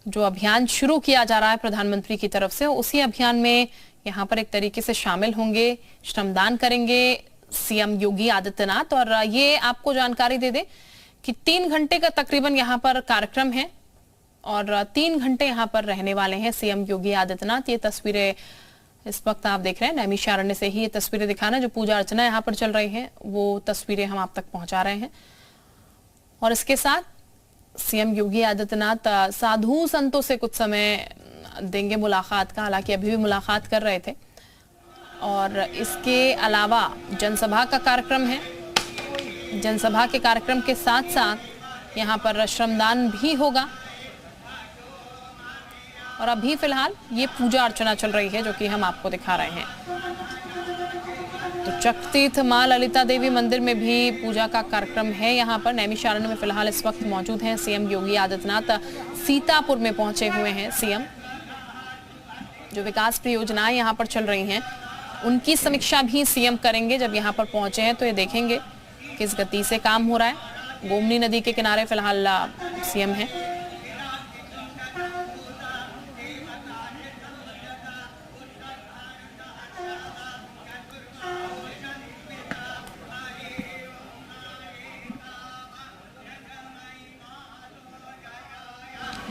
जो अभियान शुरू किया जा रहा है प्रधानमंत्री की तरफ से, उसी अभियान में यहाँ पर एक तरीके से शामिल होंगे, श्रमदान करेंगे सीएम योगी आदित्यनाथ। और ये आपको जानकारी दे दे कि 3 घंटे का तकरीबन यहाँ पर कार्यक्रम है और 3 घंटे यहाँ पर रहने वाले हैं सीएम योगी आदित्यनाथ। ये तस्वीरें इस वक्त आप देख रहे हैं, नैमिषारण्य से ही ये तस्वीरें दिखाना, जो पूजा अर्चना यहाँ पर चल रही है वो तस्वीरें हम आप तक पहुंचा रहे हैं। और इसके साथ सीएम योगी आदित्यनाथ साधु संतों से कुछ समय देंगे मुलाकात का, हालांकि अभी भी मुलाकात कर रहे थे। और इसके अलावा जनसभा का कार्यक्रम है, जनसभा के कार्यक्रम के साथ साथ यहाँ पर श्रमदान भी होगा। और अभी फिलहाल ये पूजा अर्चना चल रही है जो कि हम आपको दिखा रहे हैं। तो चक्रतीर्थ मां ललिता देवी मंदिर में भी पूजा का कार्यक्रम है। यहाँ पर नैमिषारण्य में फिलहाल इस वक्त मौजूद हैं सीएम योगी आदित्यनाथ। सीतापुर में पहुंचे हुए हैं सीएम। जो विकास परियोजनाएं यहाँ पर चल रही हैं उनकी समीक्षा भी सीएम करेंगे। जब यहाँ पर पहुंचे हैं तो ये देखेंगे किस गति से काम हो रहा है। गोमती नदी के किनारे फिलहाल सीएम है।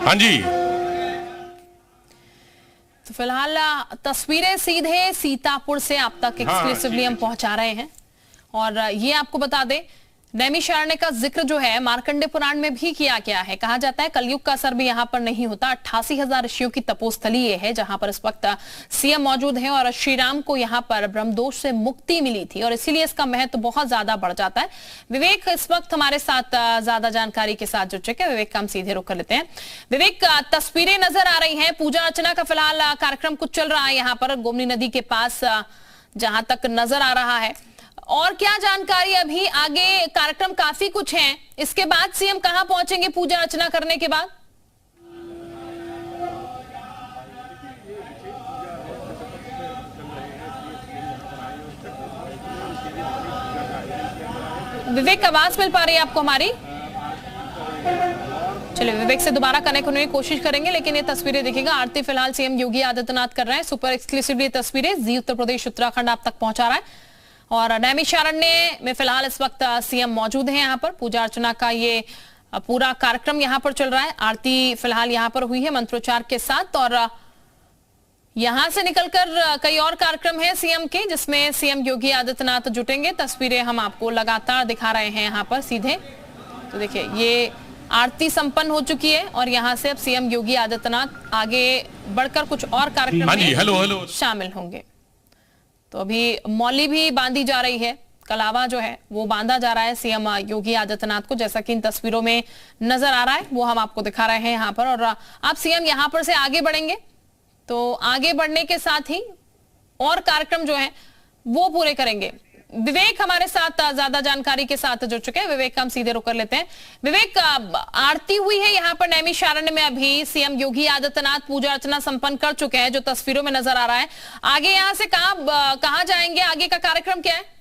हाँ जी, तो फिलहाल तस्वीरें सीधे सीतापुर से आप तक एक्सक्लूसिवली हम पहुंचा रहे हैं। और ये आपको बता दें, नैमिषारण्य का जिक्र जो है मार्कंडे पुराण में भी किया गया है। कहा जाता है कलयुग का असर भी यहाँ पर नहीं होता। 88,000 ऋषियों की तपोस्थली ये है जहां पर इस वक्त सीएम मौजूद है। और श्री राम को यहाँ पर ब्रह्मदोष से मुक्ति मिली थी और इसीलिए इसका महत्व बहुत ज्यादा बढ़ जाता है। विवेक इस वक्त हमारे साथ ज्यादा जानकारी के साथ जुड़ चुके हैं। विवेक का हम सीधे रुख कर लेते हैं। विवेक, तस्वीरें नजर आ रही है, पूजा अर्चना का फिलहाल कार्यक्रम कुछ चल रहा है यहाँ पर गोमती नदी के पास, जहां तक नजर आ रहा है। और क्या जानकारी अभी आगे? कार्यक्रम काफी कुछ है। इसके बाद सीएम कहां पहुंचेंगे पूजा अर्चना करने के बाद? विवेक, आवाज मिल पा रही है आपको हमारी? चलिए विवेक से दोबारा कनेक्ट होने की कोशिश करेंगे, लेकिन ये तस्वीरें देखिएगा। आरती फिलहाल सीएम योगी आदित्यनाथ कर रहे हैं। सुपर एक्सक्लूसिवली तस्वीरें जी उत्तर प्रदेश उत्तराखंड आप तक पहुंचा रहा है। और नैमिषारण्य में फिलहाल इस वक्त सीएम मौजूद हैं। यहाँ पर पूजा अर्चना का ये पूरा कार्यक्रम यहाँ पर चल रहा है। आरती फिलहाल यहाँ पर हुई है मंत्रोच्चार के साथ। और यहां से निकलकर कई और कार्यक्रम है सीएम के, जिसमें सीएम योगी आदित्यनाथ जुटेंगे। तस्वीरें हम आपको लगातार दिखा रहे हैं यहाँ पर सीधे। तो देखिए ये आरती संपन्न हो चुकी है और यहाँ से अब सीएम योगी आदित्यनाथ आगे बढ़कर कुछ और कार्यक्रम में शामिल होंगे। तो अभी मौली भी बांधी जा रही है, कलावा जो है वो बांधा जा रहा है सीएम योगी आदित्यनाथ को, जैसा कि इन तस्वीरों में नजर आ रहा है वो हम आपको दिखा रहे हैं यहाँ पर। और आप सीएम यहाँ पर से आगे बढ़ेंगे तो आगे बढ़ने के साथ ही और कार्यक्रम जो है वो पूरे करेंगे। विवेक हमारे साथ ज्यादा जानकारी के साथ जुड़ चुके हैं। विवेक का हम सीधे रुक कर लेते हैं। विवेक, आरती हुई है यहाँ पर नैमिषारण्य में, अभी सीएम योगी आदित्यनाथ पूजा अर्चना संपन्न कर चुके हैं जो तस्वीरों में नजर आ रहा है। आगे यहाँ से कहाँ जाएंगे? आगे का कार्यक्रम क्या है?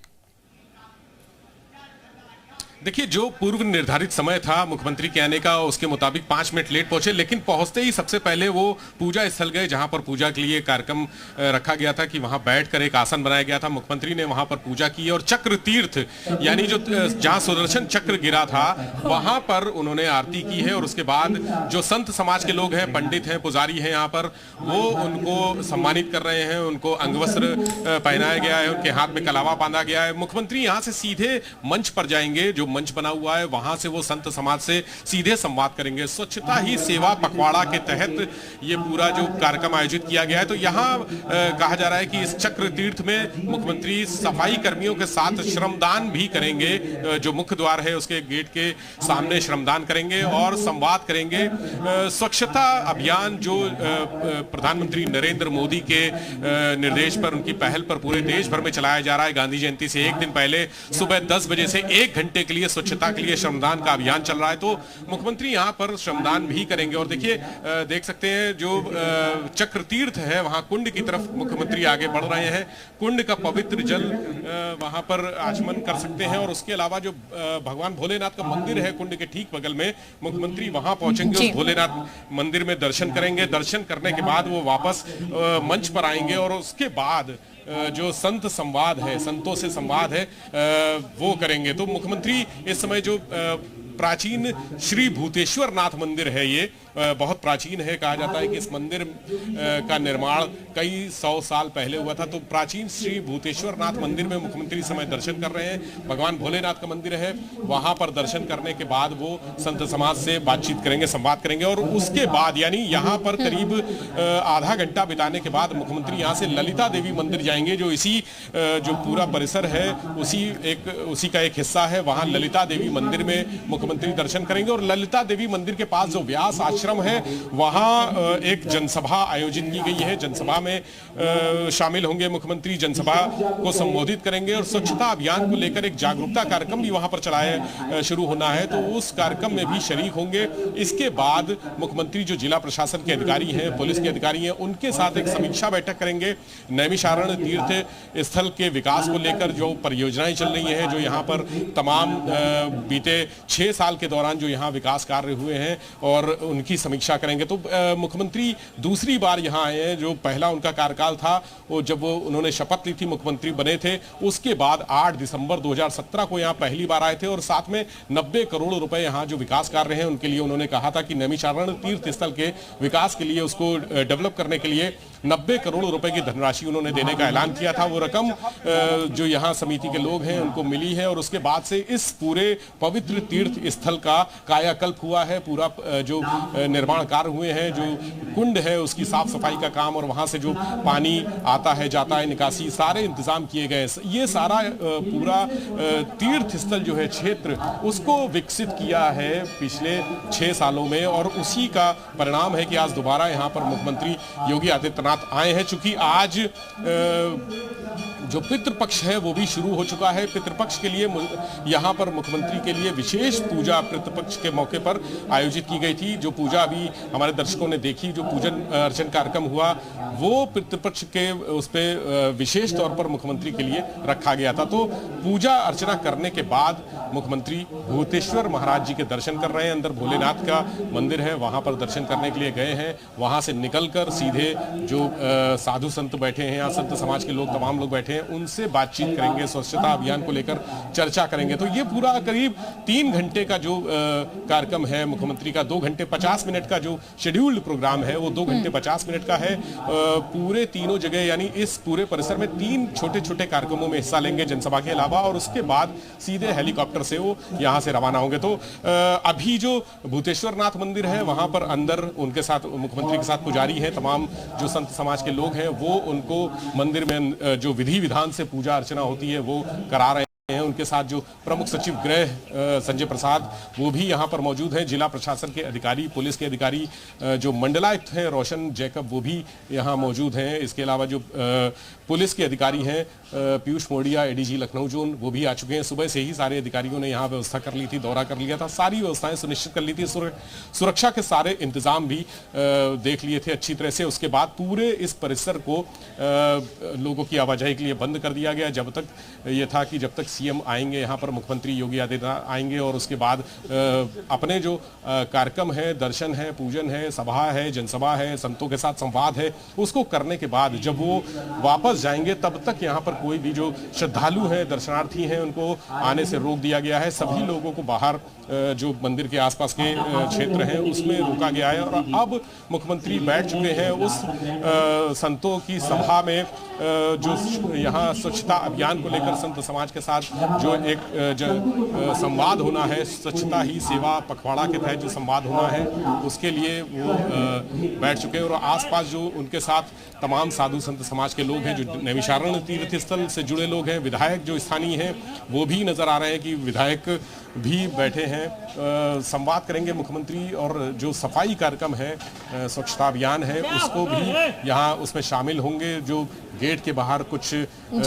देखिए, जो पूर्व निर्धारित समय था मुख्यमंत्री के आने का, उसके मुताबिक 5 मिनट लेट पहुंचे, लेकिन पहुंचते ही सबसे पहले वो पूजा स्थल गए जहां पर पूजा के लिए कार्यक्रम रखा गया था कि वहां बैठकर एक आसन बनाया गया था। मुख्यमंत्री ने वहां पर पूजा की और चक्र तीर्थ यानी जो जहां सुदर्शन चक्र गिरा था वहां पर उन्होंने आरती की है। और उसके बाद जो संत समाज के लोग हैं, पंडित हैं, पुजारी हैं यहाँ पर, वो उनको सम्मानित कर रहे हैं। उनको अंगवस्त्र पहनाया गया है, उनके हाथ में कलावा बांधा गया है। मुख्यमंत्री यहाँ से सीधे मंच पर जाएंगे, जो मंच बना हुआ है वहां से वो संत समाज से सीधे संवाद करेंगे। स्वच्छता ही सेवा पखवाड़ा के तहत ये पूरा जो कार्यक्रम आयोजित किया गया है। तो यहाँ कहा जा रहा है कि इस चक्र तीर्थ में मुख्यमंत्री सफाई कर्मियों के साथ श्रमदान भी करेंगे। जो मुख्य द्वार है उसके गेट के सामने श्रमदान करेंगे और संवाद करेंगे। स्वच्छता अभियान जो प्रधानमंत्री नरेंद्र मोदी के निर्देश पर, उनकी पहल पर पूरे देश भर में चलाया जा रहा है। गांधी जयंती से एक दिन पहले सुबह 10 बजे से 1 घंटे के लिए लिए, स्वच्छता के लिए श्रमदान का अभियान चल रहा है, तो मुख्यमंत्री यहाँ पर श्रमदान भी करेंगे। और देखिए, देख सकते हैं जो चक्र तीर्थ है वहां कुंड की तरफ मुख्यमंत्री आगे बढ़ रहे हैं। कुंड का पवित्र जल वहां पर आचमन कर सकते हैं। और उसके अलावा जो भगवान भोलेनाथ का मंदिर है कुंड के ठीक बगल में, मुख्यमंत्री वहां पहुंचेंगे, उस भोलेनाथ मंदिर में दर्शन करेंगे। दर्शन करने के बाद वो वापस मंच पर आएंगे और उसके बाद जो संत संवाद है, संतों से संवाद है, वो करेंगे। तो मुख्यमंत्री इस समय जो प्राचीन श्री भूतेश्वर नाथ मंदिर है, ये बहुत प्राचीन है। कहा जाता है कि इस मंदिर का निर्माण कई 100 साल पहले हुआ था। तो प्राचीन श्री भूतेश्वर नाथ मंदिर में मुख्यमंत्री समय दर्शन कर रहे हैं। भगवान भोलेनाथ का मंदिर है, वहां पर दर्शन करने के बाद वो संत समाज से बातचीत करेंगे, संवाद करेंगे। और उसके बाद यानी यहाँ पर करीब आधा घंटा बिताने के बाद मुख्यमंत्री यहाँ से ललिता देवी मंदिर जाएंगे, जो इसी जो पूरा परिसर है उसी का एक हिस्सा है। वहां ललिता देवी मंदिर में मुख्यमंत्री दर्शन करेंगे। और ललिता देवी मंदिर के पास जो व्यास आश्रम है, वहां एक जनसभा आयोजित की गई है। जनसभा में शामिल होंगे मुख्यमंत्री, जनसभा को संबोधित करेंगे। और स्वच्छता अभियान को लेकर एक जागरूकता कार्यक्रम भी वहां पर चलाया शुरू होना है, तो उस कार्यक्रम में भी शरीक होंगे। इसके बाद मुख्यमंत्री जो जिला प्रशासन के अधिकारी हैं, पुलिस के अधिकारी हैं, उनके साथ एक समीक्षा बैठक करेंगे। नैमिषारण्य तीर्थ स्थल के विकास को लेकर जो परियोजनाएं चल रही हैं, जो यहाँ पर तमाम बीते 6 साल के दौरान जो यहाँ विकास कार्य हुए हैं, और उनकी समीक्षा करेंगे। तो मुख्यमंत्री दूसरी बार यहाँ आए हैं। जो पहला उनका कार्यकाल था, वो जब उन्होंने शपथ ली थी, मुख्यमंत्री बने थे, उसके बाद 8 दिसंबर 2017 को यहाँ पहली बार आए थे। और साथ में 90 करोड़ रुपए यहाँ जो विकास कार्य हैं उनके लिए उन्होंने कहा था कि नैमिषारण्य तीर्थ स्थल के विकास के लिए, उसको डेवलप करने के लिए 90 करोड़ रुपए की धनराशि उन्होंने देने का ऐलान किया था। वो रकम जो यहाँ समिति के लोग हैं उनको मिली है। और उसके बाद से इस पूरे पवित्र तीर्थ स्थल का कायाकल्प हुआ है। पूरा जो निर्माण कार्य हुए हैं, जो कुंड है उसकी साफ सफाई का काम, और वहां से जो पानी आता है जाता है, निकासी, सारे इंतजाम किए गए। ये सारा पूरा तीर्थ स्थल जो है क्षेत्र, उसको विकसित किया है पिछले 6 सालों में। और उसी का परिणाम है कि आज दोबारा यहाँ पर मुख्यमंत्री योगी आदित्यनाथ आए हैं। चूंकि आज जो पितृपक्ष है वो भी शुरू हो चुका है। पितृपक्ष के लिए यहाँ पर मुख्यमंत्री के लिए विशेष पूजा पितृपक्ष के मौके पर आयोजित की गई थी। जो पूजा अभी हमारे दर्शकों ने देखी, जो पूजन अर्चन कार्यक्रम हुआ, वो पितृपक्ष के उस पर विशेष तौर पर मुख्यमंत्री के लिए रखा गया था। तो पूजा अर्चना करने के बाद मुख्यमंत्री भूतेश्वर महाराज जी के दर्शन कर रहे हैं। अंदर भोलेनाथ का मंदिर है, वहां पर दर्शन करने के लिए गए हैं। वहां से निकलकर सीधे जो साधु संत बैठे हैं, या संत समाज के लोग, तमाम लोग बैठे हैं, उनसे बातचीत करेंगे, स्वच्छता अभियान को लेकर चर्चा करेंगे। तो ये पूरा करीब 3 घंटे का जो कार्यक्रम है मुख्यमंत्री का, 2 घंटे 50 मिनट का जो शेड्यूल्ड प्रोग्राम है, वो 2 घंटे 50 मिनट का है। पूरे तीनों जगह यानी इस पूरे परिसर में 3 छोटे छोटे कार्यक्रमों में हिस्सा लेंगे जनसभा के अलावा। और उसके बाद सीधे हेलीकॉप्टर से वो यहाँ से रवाना होंगे। तो अभी जो भूतेश्वर नाथ मंदिर है, वहां पर अंदर उनके साथ, मुख्यमंत्री के साथ पुजारी है, तमाम जो संत समाज के लोग हैं, वो उनको मंदिर में जो विधि विधान से पूजा अर्चना होती है वो करा रहे हैं। उनके साथ जो प्रमुख सचिव गृह संजय प्रसाद, वो भी यहाँ पर मौजूद हैं। जिला प्रशासन के अधिकारी, पुलिस के अधिकारी, जो मंडलायुक्त हैं रोशन जैकब, वो भी यहाँ मौजूद हैं। इसके अलावा जो पुलिस के अधिकारी हैं पीयूष मोडिया, एडीजी लखनऊ जोन, वो भी आ चुके हैं। सुबह से ही सारे अधिकारियों ने यहाँ व्यवस्था कर ली थी, दौरा कर लिया था, सारी व्यवस्थाएं सुनिश्चित कर ली थी। सुरक्षा के सारे इंतजाम भी देख लिए थे अच्छी तरह से। उसके बाद पूरे इस परिसर को लोगों की आवाजाही के लिए बंद कर दिया गया। जब तक ये था कि जब तक सीएम आएंगे यहाँ पर, मुख्यमंत्री योगी आदित्यनाथ आएंगे, और उसके बाद अपने जो कार्यक्रम है, दर्शन है, पूजन है, सभा है, जनसभा है, संतों के साथ संवाद है, उसको करने के बाद जब वो वापस जाएंगे, तब तक यहाँ पर कोई भी जो श्रद्धालु हैं, दर्शनार्थी हैं, उनको आने से रोक दिया गया है। सभी लोगों को बाहर जो मंदिर के आसपास के क्षेत्र हैं उसमें रोका गया है। और अब मुख्यमंत्री बैठ चुके हैं उस संतों की सभा में, जो यहाँ स्वच्छता अभियान को लेकर संत समाज के साथ जो एक संवाद होना है, स्वच्छता ही सेवा पखवाड़ा के तहत जो संवाद होना है, उसके लिए वो बैठ चुके हैं। और आसपास जो उनके साथ तमाम साधु संत समाज के लोग हैं, जो नैमिषारण्य तीर्थ स्थल से जुड़े लोग हैं, विधायक जो स्थानीय हैं, वो भी नजर आ रहे हैं कि विधायक भी बैठे हैं। संवाद करेंगे मुख्यमंत्री, और जो सफाई कार्यक्रम है, स्वच्छता अभियान है, उसको भी यहाँ उसमें शामिल होंगे। जो गेट के बाहर कुछ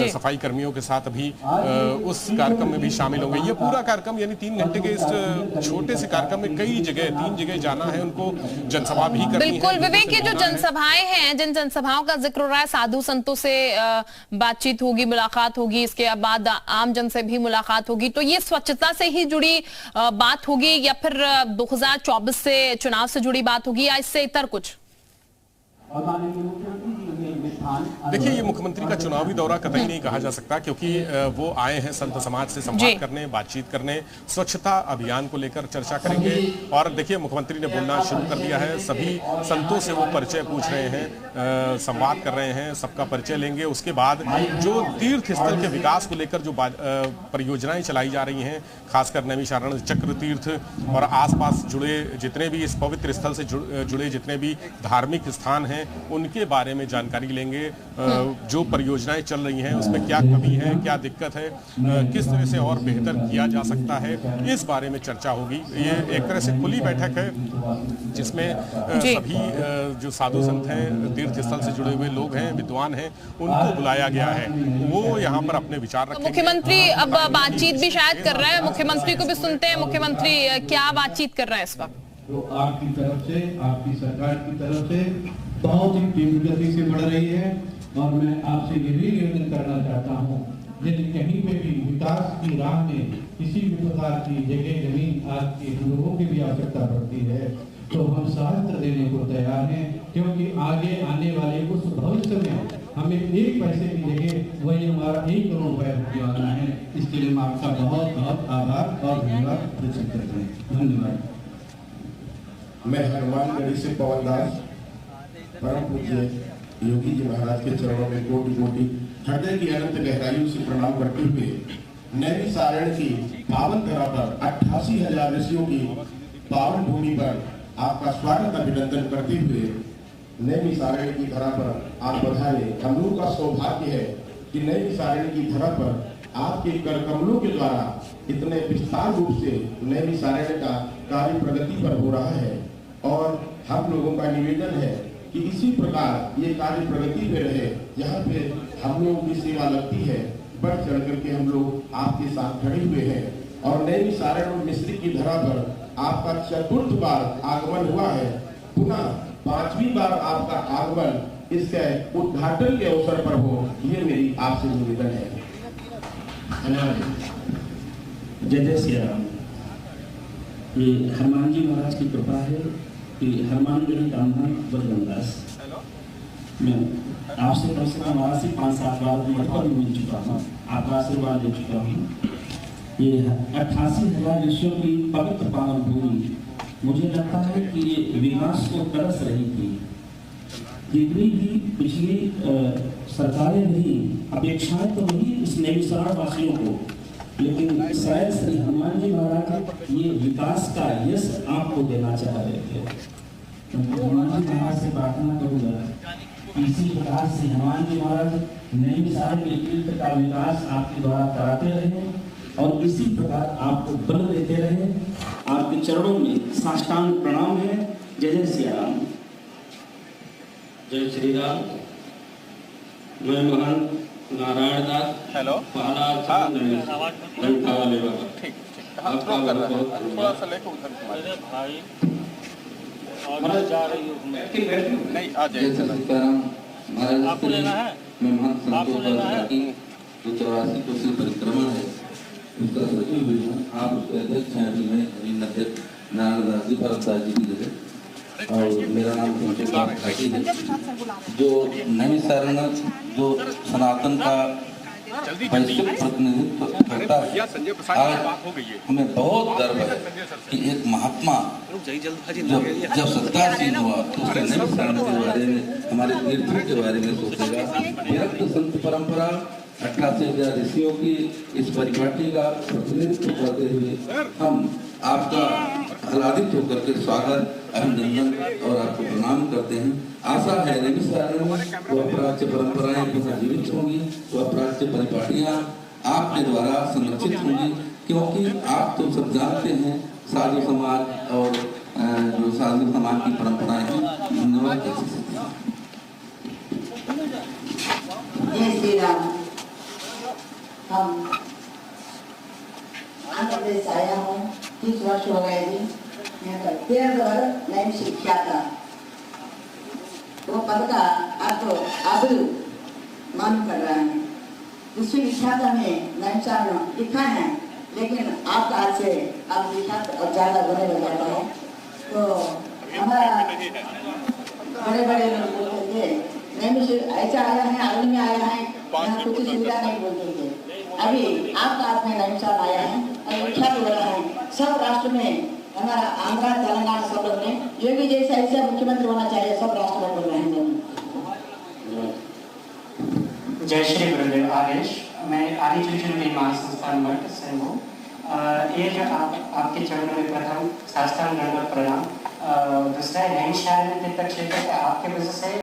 सफाई कर्मियों के साथ अभी उस कार्यक्रम में भी शामिल होंगे। ये पूरा कार्यक्रम यानी 3 घंटे के इस छोटे से कार्यक्रम में कई जगह 3 जगह जाना है उनको, जनसभा भी करनी है। बिल्कुल विवेक, ये जो जनसभाएं हैं, जिन जनसभाओं का जिक्र हो रहा है, साधु संतों से बातचीत होगी, मुलाकात होगी, इसके बाद आम जन से भी मुलाकात होगी, तो ये स्वच्छता से ही जुड़ी बात होगी या फिर 2024 से चुनाव से जुड़ी बात होगी या इससे इतर कुछ? देखिए, ये मुख्यमंत्री का चुनावी दौरा कतई नहीं कहा जा सकता, क्योंकि वो आए हैं संत समाज से संवाद करने, बातचीत करने, स्वच्छता अभियान को लेकर चर्चा करेंगे। और देखिए, मुख्यमंत्री ने बोलना शुरू कर दिया है, सभी संतों से वो परिचय पूछ रहे हैं, संवाद कर रहे हैं, सबका परिचय लेंगे। उसके बाद जो तीर्थ स्थल के विकास को लेकर जो परियोजनाएं चलाई जा रही हैं, खासकर नैमिषारण्य चक्र तीर्थ और आसपास जुड़े जितने भी इस पवित्र स्थल से जुड़े जितने भी धार्मिक स्थान हैं, उनके बारे में जानकारी लेंगे। जो परियोजनाएं चल रही हैं उसमें क्या कमी है, क्या दिक्कत है, किस तरह से और बेहतर किया जा सकता है, इस बारे में चर्चा होगी। ये एक तरह से खुली बैठक है जिसमें सभी जो साधु संत हैं, तीर्थ स्थल से जुड़े हुए लोग हैं, विद्वान हैं, उनको बुलाया गया है। वो यहाँ पर अपने विचार रखेंगे। मुख्यमंत्री अब बातचीत भी शायद कर रहे हैं, मुख्यमंत्री को भी सुनते हैं। मुख्यमंत्री क्या बातचीत कर रहे हैं इस वक्त? तो आपकी तरफ से, आपकी सरकार की तरफ से बहुत ही तीव्र गति से बढ़ रही है, और मैं आपसे ये भी निवेदन करना चाहता हूँ, यदि कहीं पे भी विकास की राह में किसी भी प्रकार की जगह जमीन आपके लोगों की भी आवश्यकता पड़ती है, तो हम सहस्त्र देने को तैयार हैं, क्योंकि आगे आने वाले उस भविष्य में हमें 1 पैसे की जगह वही हमारा 1 करोड़ रुपए होने है। इसके लिए मैं आपका बहुत बहुत आभार और धन्यवाद प्रकट करते हैं। धन्यवाद। मैं हनुमानगढ़ी से पवन दास परम पूज्य योगी जी महाराज के चरणों में कोटि कोटि हृदय की अनंत गहराइयों से प्रणाम करते हुए नैमिषारण्य की पावन धरा पर 88,000 ऋषियों की पावन भूमि पर आपका स्वागत अभिनंदन करते हुए नैमिषारण्य की धरा पर आप बधाई। हम लोगों का सौभाग्य है कि नैमिषारण्य की धरा पर आपके कर कमलों के द्वारा इतने विस्तार रूप से नैमिषारण्य का कार्य प्रगति पर हो रहा है, और हम लोगों का निवेदन है कि इसी प्रकार ये कार्य प्रगति में रहे। यहाँ पे हम लोगों की सेवा लगती है, बढ़ चढ़ करके हम लोग आपके साथ खड़े हुए हैं। और नैमिषारण्य और मिस्री की धरा पर आपका 4th बार आगमन हुआ है, पुनः 5वीं बार आपका आगमन इसके उद्घाटन के अवसर पर हो, ये मेरी आपसे निवेदन है। जय जय श्री राम। ये हनुमान जी महाराज की कृपा है कि हनुमानगढ़ी रामधाम बजरंगदास, मैं आपसे कम से कम 5-7 बार मधुकर में मिल चुका हूँ, आपका आशीर्वाद ले चुका हूँ। ये 88,000 ऋषियों की पवित्र पावन भूमि, मुझे लगता है कि ये विकास को तरस रही थी। जितनी भी पिछली सरकारें नहीं, अपेक्षाएं तो नहीं इस नैमिषारण्य वासियों को, लेकिन शायद श्री हनुमान जी महाराज ये विकास का यश आपको देना चाह रहे थे। हनुमान जी महाराज से प्रार्थना करूंगा इसी प्रकार से हनुमान जी महाराज नैमिषारण्य के तीर्थ का विकास आपके द्वारा कराते रहे, और इसी प्रकार आपको बल देते रहे। आपके चरणों में साष्टांग प्रणाम है। जय जय श्री राम। जय श्री राम। मैं महंत नारायण दास, हेलो, पहला घंटा वाले बाबा। ठीक, आपका थोड़ा सा लेकर उधर भाई और जा रही हूँ नहीं, आ जाए। आपको लेना है? मैं महंत संतोष की जो 84 कोसी परिक्रमा है उसका सचिव हुई हूँ। आप उसके अध्यक्ष हैं। अभी मैं नारायण दास जी परमदास जी की जगह, और मेरा नाम संतोष घाटी है। जो नैमिषारण्य जो सनातन का वैश्विक प्रतिनिधित्व करता है, आज हमें बहुत गर्व है कि एक महात्मा जब सत्तासीन हुआ तो उसने नैमिषारण्य के बारे में, हमारे तीर्थों के बारे में सोचेगा। विरक्त संत परंपरा 88,000 ऋषियों की इस परिपाटी का प्रतिनिधित्व करते हुए हम आपका आह्लादित होकर के स्वागत, अभिनंदन और आपको प्रणाम करते हैं। आशा है नैमिषारण्य में वह प्राच्य परंपराएं पुनर्जीवित होंगी, वह प्राच्य परिपाटियां आपके द्वारा संरक्षित होंगी, क्योंकि आप तो सब जानते हैं साधु समाज और जो साधु समाज की परंपराएं हैं नवल कैसे सकती हैं। जय श्री राम। हम आंध्र प्रदेश आया हूँ, 30 वर्ष हो गए जी। मैं 13 वर्ष नई शिक्षा था, वो पद का अब मालूम कर रहा है। विश्वविख्यात में नैमिषारण्य लिखा है, लेकिन आपका आज से अब विख्यात और ज्यादा होने लग जाता है। तो हमारा बड़े बड़े लोग बोलते थे नैमिष ऐसा आया है, आदमी में आया है, यहाँ कुछ सुविधा नहीं बोलते थे। अभी आपका हाथ में नैमिषारण्य आया है और विख्यात हो रहा है सब राष्ट्र में। हमारा आंध्र तेलंगाना सब लोग ने योगी जैसा ऐसा मुख्यमंत्री होना चाहिए, सब राष्ट्र में बोल रहे हैं। जय श्री गुरुदेव आदेश। मैं आदि चुचुंडी महासंस्थान मठ से हूँ। ये जो आपके चरणों में प्रथम शास्त्रांग दंडवत प्रणाम। दूसरा नैमिषारण्य तीर्थ क्षेत्र आपके वजह से